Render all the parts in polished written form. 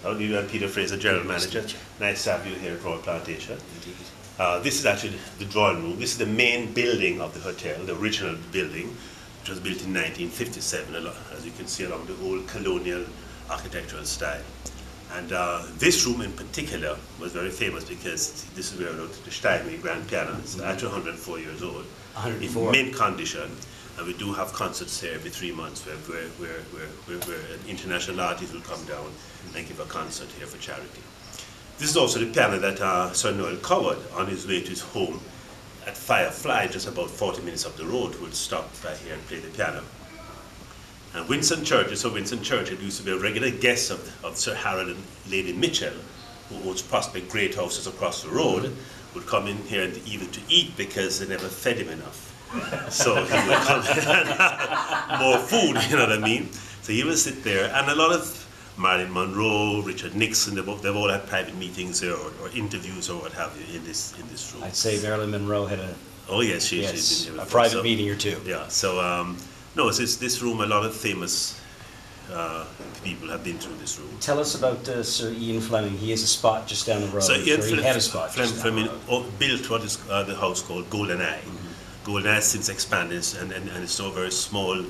How do you do? I'm Peter Fraser, General Manager. Nice to have you here at Royal Plantation. Indeed. This is actually the drawing room. This is the main building of the hotel, the original building, which was built in 1957, as you can see, along the old colonial architectural style. And this room in particular was very famous because this is where the Steinway grand piano is actually 104 years old. 104. In mint condition. And we do have concerts here every 3 months where international artists will come down and give a concert here for charity. This is also the piano that Sir Noel Coward, on his way to his home at Firefly, just about 40 minutes up the road, would stop by here and play the piano. And Winston Churchill used to be a regular guest of Sir Harold and Lady Mitchell, who owns Prospect Great Houses across the road, would come in here in the evening to eat because they never fed him enough. So he would come and have more food, you know what I mean? So he would sit there, and a lot of Marilyn Monroe, Richard Nixon, they've all had private meetings there or interviews or what have you in this room. I'd say Marilyn Monroe had a she's been here a private meeting or two. Yeah, so no, it's this room, a lot of famous people have been through this room. Tell us about Sir Ian Fleming. He has a spot just down the road. So Ian Fleming built what is the house called Golden Eye. Golden Eye has since expanded, and it's now a very small,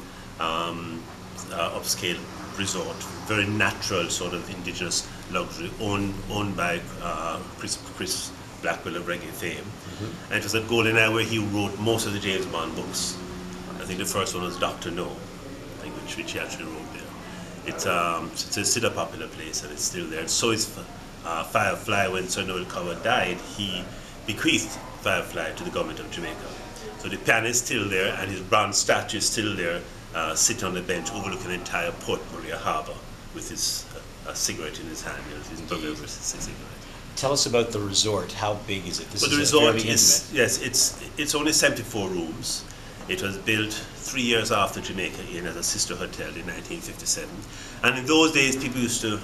upscale resort, very natural sort of indigenous luxury, owned by Chris Blackwell of reggae fame. And it was at Golden Eye where he wrote most of the James Bond books. I think the first one was Dr. No, I think, which he actually wrote there. It's still a popular place, and it's still there. And so is Firefly. When Sir Noel Coward died, he bequeathed Firefly to the government of Jamaica. So the piano is still there, and his bronze statue is still there, sitting on the bench overlooking the entire Port Maria harbour with his cigarette in his hand, his Burberry cigarette. Tell us about the resort. How big is it? The resort is, yes, it's only 74 rooms. It was built 3 years after Jamaica Inn as a sister hotel in 1957. And in those days, people used to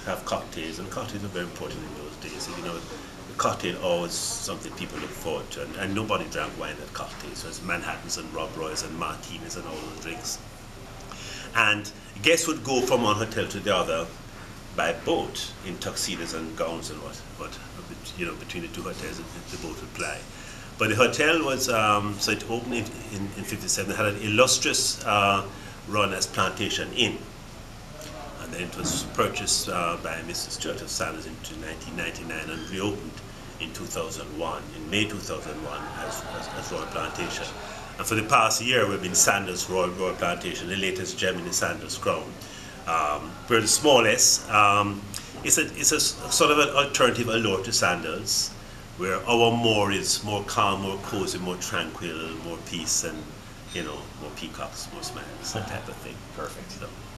have cocktails, and cocktails were very important in those days. You know, the cocktail always something people look forward to, and nobody drank wine at cocktails. So it's Manhattans and Rob Roys and martinis and all those drinks. And guests would go from one hotel to the other by boat in tuxedos and gowns and what you know, between the two hotels the boat would ply. But the hotel was, so it opened in 57. It had an illustrious run as Plantation Inn. And then it was purchased by Mr. Stuart of Sandals in 1999 and reopened in 2001, in May 2001, as Royal Plantation. And for the past year, we've been Sandals Royal Plantation, the latest gem in the Sandals crown. We're the smallest. It's a sort of an alternative allure to Sandals, where our more is more calm, more cozy, more tranquil, more peace, and, you know, more peacocks, more smiles, that type of thing. Perfect. So.